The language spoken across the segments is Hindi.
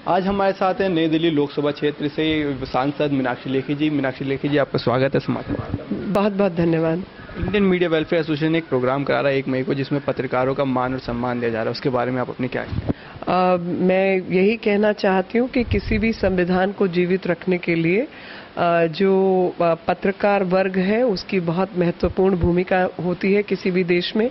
आज हमारे साथ हैं नई दिल्ली लोकसभा क्षेत्र से सांसद मीनाक्षी लेखी जी। मीनाक्षी लेखी जी, आपका स्वागत है समाचार। बहुत बहुत धन्यवाद। इंडियन मीडिया वेलफेयर एसोसिएशन एक प्रोग्राम करा रहा है 1 मई को, जिसमें पत्रकारों का मान और सम्मान दिया जा रहा है। उसके बारे में आप अपनी क्या मैं यही कहना चाहती हूँ कि किसी भी संविधान को जीवित रखने के लिए जो पत्रकार वर्ग है उसकी बहुत महत्वपूर्ण भूमिका होती है किसी भी देश में।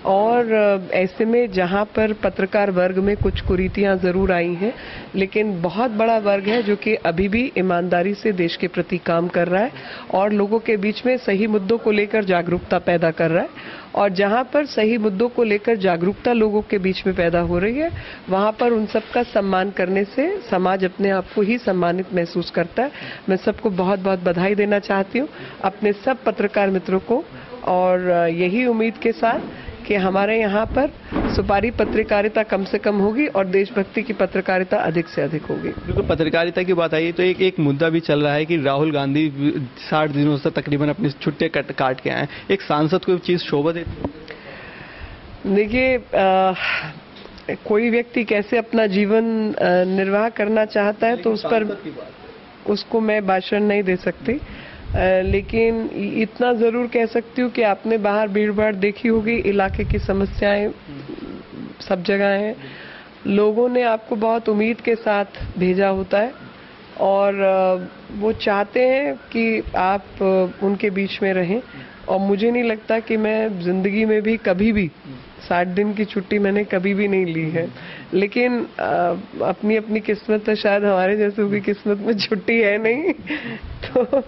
और ऐसे में जहाँ पर पत्रकार वर्ग में कुछ कुरीतियाँ ज़रूर आई हैं, लेकिन बहुत बड़ा वर्ग है जो कि अभी भी ईमानदारी से देश के प्रति काम कर रहा है और लोगों के बीच में सही मुद्दों को लेकर जागरूकता पैदा कर रहा है। और जहाँ पर सही मुद्दों को लेकर जागरूकता लोगों के बीच में पैदा हो रही है, वहाँ पर उन सबका सम्मान करने से समाज अपने आप को ही सम्मानित महसूस करता है। मैं सबको बहुत बहुत बधाई देना चाहती हूँ, अपने सब पत्रकार मित्रों को, और यही उम्मीद के साथ कि हमारे यहाँ पर सुपारी पत्रकारिता कम से कम होगी और देशभक्ति की पत्रकारिता अधिक से अधिक होगी। बिल्कुल, पत्रकारिता की बात आई तो एक मुद्दा भी चल रहा है कि राहुल गांधी 60 दिनों से तकरीबन अपनी छुट्टियां काट के आए हैं। एक सांसद को चीज़ शोभा देती है? देखिए, कोई व्यक्ति कैसे अपना जीवन निर्वाह करना चाहता है तो उस पर उसको मैं भाषण नहीं दे सकती, लेकिन इतना ज़रूर कह सकती हूँ कि आपने बाहर भीड़-भाड़ देखी होगी, इलाके की समस्याएं सब जगह हैं। लोगों ने आपको बहुत उम्मीद के साथ भेजा होता है और वो चाहते हैं कि आप उनके बीच में रहें। और मुझे नहीं लगता कि मैं ज़िंदगी में भी कभी भी 60 दिन की छुट्टी मैंने कभी भी नहीं ली है, लेकिन अपनी अपनी किस्मत है, शायद हमारे जैसों की किस्मत में छुट्टी है नहीं तो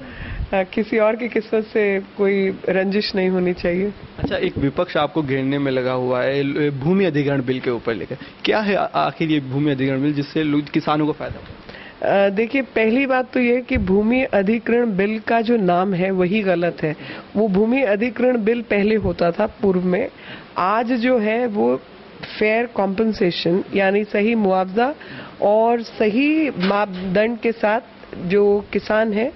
किसी और की किस्मत से कोई रंजिश नहीं होनी चाहिए। अच्छा, एक विपक्ष आपको घेरने में लगा हुआ है भूमि अधिग्रहण बिल के ऊपर लेकर, क्या है आखिर ये भूमि अधिग्रहण बिल जिससे किसानों को फायदा होगा? देखिए, पहली बात तो ये है कि भूमि अधिग्रहण बिल का जो नाम है वही गलत है। वो भूमि अधिग्रहण बिल पहले होता था पूर्व में। आज जो है वो फेयर कॉम्पनसेशन यानी सही मुआवजा और सही मापदंड के साथ जो किसान है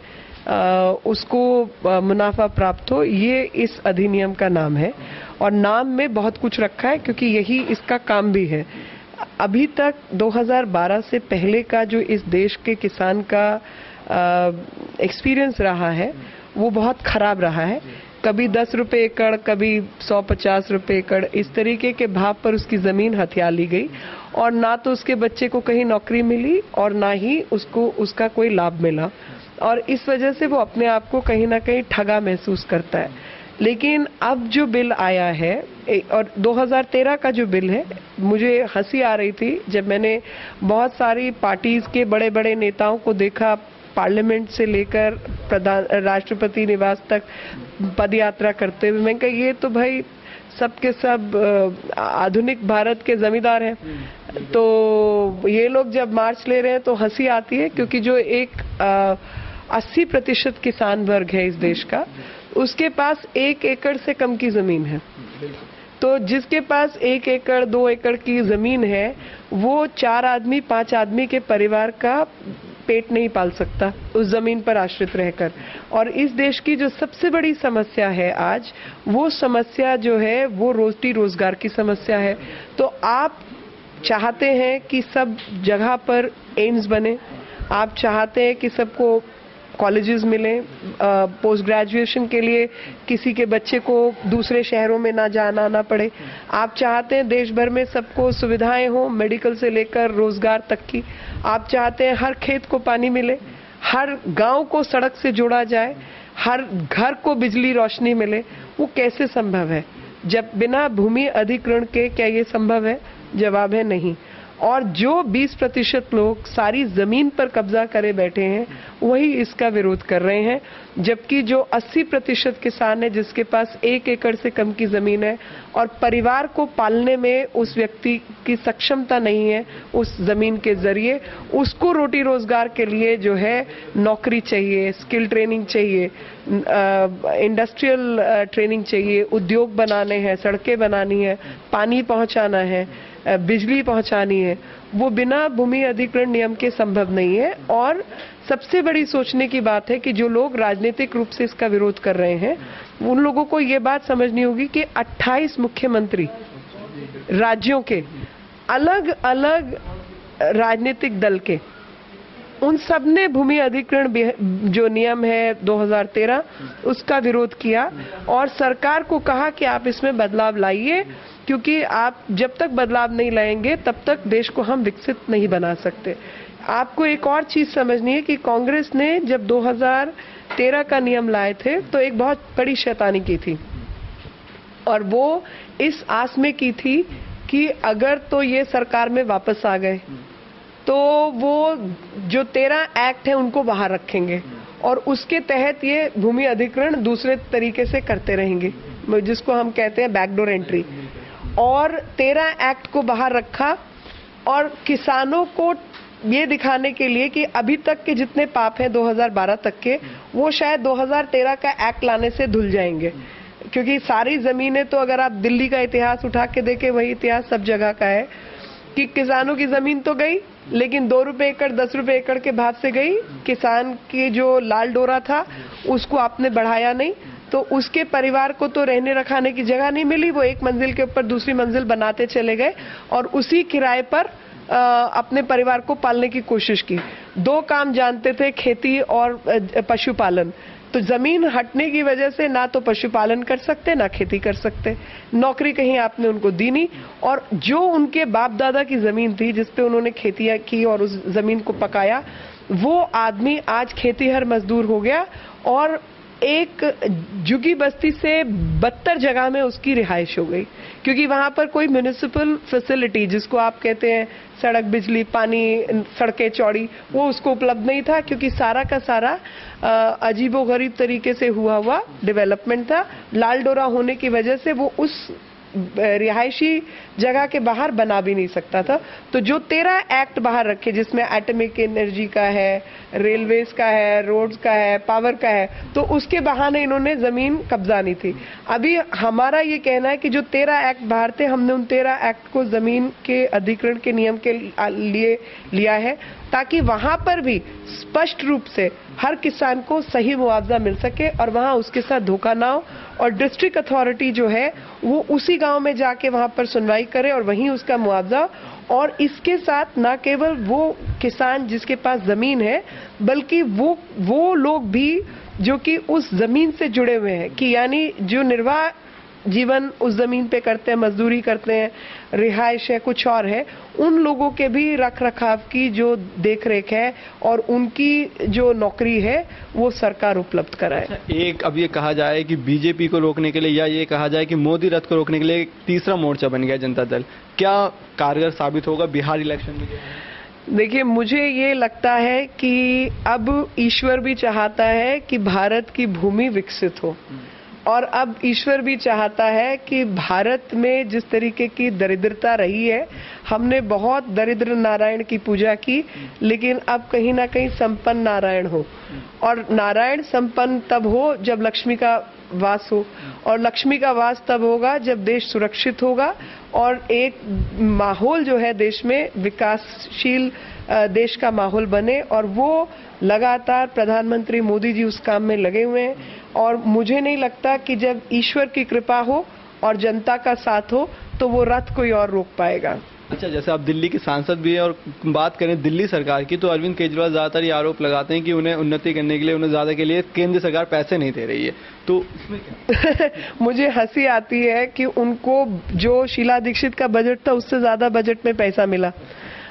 उसको मुनाफा प्राप्त हो, ये इस अधिनियम का नाम है। और नाम में बहुत कुछ रखा है क्योंकि यही इसका काम भी है। अभी तक 2012 से पहले का जो इस देश के किसान का एक्सपीरियंस रहा है वो बहुत खराब रहा है। कभी 10 रुपए एकड़, कभी 150 रुपए एकड़, इस तरीके के भाव पर उसकी ज़मीन हथिया ली गई और ना तो उसके बच्चे को कहीं नौकरी मिली और ना ही उसको उसका कोई लाभ मिला, और इस वजह से वो अपने आप को कहीं ना कहीं ठगा महसूस करता है। लेकिन अब जो बिल आया है और 2013 का जो बिल है, मुझे हंसी आ रही थी जब मैंने बहुत सारी पार्टीज के बड़े बड़े नेताओं को देखा पार्लियामेंट से लेकर राष्ट्रपति निवास तक पद यात्रा करते हुए। मैं कहा ये तो भाई सब के सब आधुनिक भारत के जमींदार हैं। तो ये लोग जब मार्च ले रहे हैं तो हंसी आती है, क्योंकि जो एक 80% किसान वर्ग है इस देश का, उसके पास 1 एकड़ से कम की जमीन है। तो जिसके पास 1 एकड़ 2 एकड़ की जमीन है वो 4 आदमी 5 आदमी के परिवार का पेट नहीं पाल सकता उस जमीन पर आश्रित रहकर। और इस देश की जो सबसे बड़ी समस्या है आज, वो समस्या जो है वो रोटी रोजगार की समस्या है। तो आप चाहते हैं कि सब जगह पर एम्स बने, आप चाहते हैं कि सबको कॉलेजेस मिलें, पोस्ट ग्रेजुएशन के लिए किसी के बच्चे को दूसरे शहरों में ना जाना ना पड़े, आप चाहते हैं देश भर में सबको सुविधाएं हो, मेडिकल से लेकर रोजगार तक की, आप चाहते हैं हर खेत को पानी मिले, हर गांव को सड़क से जोड़ा जाए, हर घर को बिजली रोशनी मिले। वो कैसे संभव है जब बिना भूमि अधिग्रहण के? क्या ये संभव है? जवाब है नहीं। और जो 20% लोग सारी जमीन पर कब्जा करे बैठे हैं वही इसका विरोध कर रहे हैं, जबकि जो 80% किसान है जिसके पास 1 एकड़ से कम की जमीन है और परिवार को पालने में उस व्यक्ति की सक्षमता नहीं है उस जमीन के जरिए, उसको रोटी रोजगार के लिए जो है नौकरी चाहिए, स्किल ट्रेनिंग चाहिए, इंडस्ट्रियल ट्रेनिंग चाहिए, उद्योग बनाने हैं, सड़कें बनानी है, पानी पहुंचाना है, बिजली पहुंचानी है, वो बिना भूमि अधिग्रहण नियम के संभव नहीं है। और सबसे बड़ी सोचने की बात है कि जो लोग राजनीतिक रूप से इसका विरोध कर रहे हैं उन लोगों को ये बात समझनी होगी कि 28 मुख्यमंत्री राज्यों के अलग अलग राजनीतिक दल के, उन सब ने भूमि अधिग्रहण जो नियम है 2013 उसका विरोध किया और सरकार को कहा कि आप इसमें बदलाव लाइए, क्योंकि आप जब तक बदलाव नहीं लाएंगे तब तक देश को हम विकसित नहीं बना सकते। आपको एक और चीज समझनी है कि कांग्रेस ने जब 2013 का नियम लाए थे तो एक बहुत बड़ी शैतानी की थी, और वो इस आस में की थी कि अगर तो ये सरकार में वापस आ गए तो वो जो 13 एक्ट है उनको बाहर रखेंगे और उसके तहत ये भूमि अधिग्रहण दूसरे तरीके से करते रहेंगे, जिसको हम कहते हैं बैकडोर एंट्री। और 13 एक्ट को बाहर रखा और किसानों को ये दिखाने के लिए कि अभी तक के जितने पाप हैं 2012 तक के, वो शायद 2013 का एक्ट लाने से धुल जाएंगे, क्योंकि सारी जमीनें तो अगर आप दिल्ली का इतिहास उठा के देखें वही इतिहास सब जगह का है कि किसानों की जमीन तो गई, लेकिन 2 रुपए एकड़ 10 रुपए एकड़ के भाव से गई। किसान की जो लाल डोरा था उसको आपने बढ़ाया नहीं, तो उसके परिवार को तो रहने रखाने की जगह नहीं मिली, वो एक मंजिल के ऊपर दूसरी मंजिल बनाते चले गए और उसी किराए पर अपने परिवार को पालने की कोशिश की। 2 काम जानते थे, खेती और पशुपालन। तो जमीन हटने की वजह से ना तो पशुपालन कर सकते ना खेती कर सकते, नौकरी कहीं आपने उनको दी नहीं, और जो उनके बाप दादा की जमीन थी जिसपे उन्होंने खेतियां की और उस जमीन को पकाया, वो आदमी आज खेतीहर मजदूर हो गया और एक जुगी बस्ती से बदतर जगह में उसकी रिहाइश हो गई, क्योंकि वहां पर कोई म्युनिसिपल फैसिलिटी जिसको आप कहते हैं सड़क, बिजली, पानी, सड़कें चौड़ी, वो उसको उपलब्ध नहीं था, क्योंकि सारा का सारा अजीबोगरीब तरीके से हुआ डेवलपमेंट था। लाल डोरा होने की वजह से वो उस रिहायशी जगह के बाहर बना भी नहीं सकता था। तो जो 13 एक्ट बाहर रखे, जिसमें एटॉमिक एनर्जी का है, रेलवेज का है, रोड्स का है, पावर का है, तो उसके बहाने इन्होंने जमीन कब्जा नहीं थी। अभी हमारा ये कहना है कि जो 13 एक्ट बाहर थे, हमने उन 13 एक्ट को जमीन के अधिग्रहण के नियम के लिए लिया है, ताकि वहां पर भी स्पष्ट रूप से हर किसान को सही मुआवजा मिल सके और वहां उसके साथ धोखा ना हो, और डिस्ट्रिक्ट अथॉरिटी जो है वो उसी गांव में जाके वहां पर सुनवाई करे और वहीं उसका मुआवजा। और इसके साथ ना केवल वो किसान जिसके पास जमीन है, बल्कि वो लोग भी जो कि उस जमीन से जुड़े हुए हैं, कि यानी जो निर्वाह जीवन उस जमीन पे करते हैं, मजदूरी करते हैं, रिहाइश है, कुछ और है, उन लोगों के भी रख रखाव की जो देख रेख है और उनकी जो नौकरी है वो सरकार उपलब्ध कराए। एक अब ये कहा जाए कि बीजेपी को रोकने के लिए, या ये कहा जाए कि मोदी रथ को रोकने के लिए एक तीसरा मोर्चा बन गया जनता दल, क्या कारगर साबित होगा बिहार इलेक्शन में? देखिए, मुझे ये लगता है कि अब ईश्वर भी चाहता है कि भारत की भूमि विकसित हो, और अब ईश्वर भी चाहता है कि भारत में जिस तरीके की दरिद्रता रही है, हमने बहुत दरिद्र नारायण की पूजा की, लेकिन अब कहीं ना कहीं संपन्न नारायण हो, और नारायण संपन्न तब हो जब लक्ष्मी का वास हो, और लक्ष्मी का वास तब होगा जब देश सुरक्षित होगा और एक माहौल जो है देश में विकासशील देश का माहौल बने। और वो लगातार प्रधानमंत्री मोदी जी उस काम में लगे हुए हैं, और मुझे नहीं लगता कि जब ईश्वर की कृपा हो और जनता का साथ हो तो वो रथ कोई और रोक पाएगा। अच्छा, जैसे आप दिल्ली के सांसद भी हैं, और बात करें दिल्ली सरकार की, तो अरविंद केजरीवाल ज्यादातर ये आरोप लगाते हैं कि उन्हें उन्नति करने के लिए, उन्हें ज्यादा के लिए केंद्र सरकार पैसे नहीं दे रही है, तो इसमें क्या? मुझे हंसी आती है कि उनको जो शीला दीक्षित का बजट था उससे ज्यादा बजट में पैसा मिला,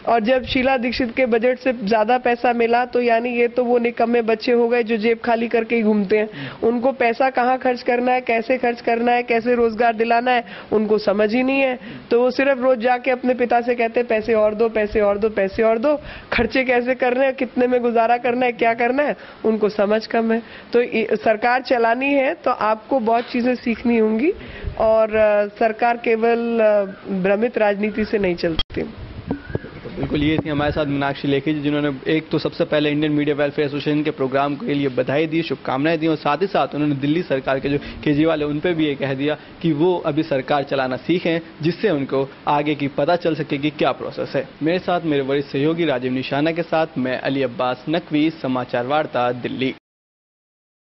और जब शीला दीक्षित के बजट से ज्यादा पैसा मिला तो यानी ये तो वो निकम्मे बच्चे हो गए जो जेब खाली करके ही घूमते हैं। उनको पैसा कहाँ खर्च करना है, कैसे खर्च करना है, कैसे रोजगार दिलाना है, उनको समझ ही नहीं है। तो वो सिर्फ रोज जाके अपने पिता से कहते हैं पैसे और दो, पैसे और दो, पैसे और दो। खर्चे कैसे करने हैं, कितने में गुजारा करना है, क्या करना है, उनको समझ कम है। तो सरकार चलानी है तो आपको बहुत चीजें सीखनी होंगी, और सरकार केवल भ्रमित राजनीति से नहीं चलती। बिल्कुल, ये थी हमारे साथ मीनाक्षी लेखी जी, जिन्होंने एक तो सबसे पहले इंडियन मीडिया वेलफेयर एसोसिएशन के प्रोग्राम के लिए बधाई दी, शुभकामनाएं दी, और साथ ही साथ उन्होंने दिल्ली सरकार के जो केजरीवाल है उन पर भी ये कह दिया कि वो अभी सरकार चलाना सीखें, जिससे उनको आगे की पता चल सके कि क्या प्रोसेस है। मेरे साथ मेरे वरिष्ठ सहयोगी राजीव निशाना के साथ मैं अली अब्बास नकवी, समाचार वार्ता, दिल्ली।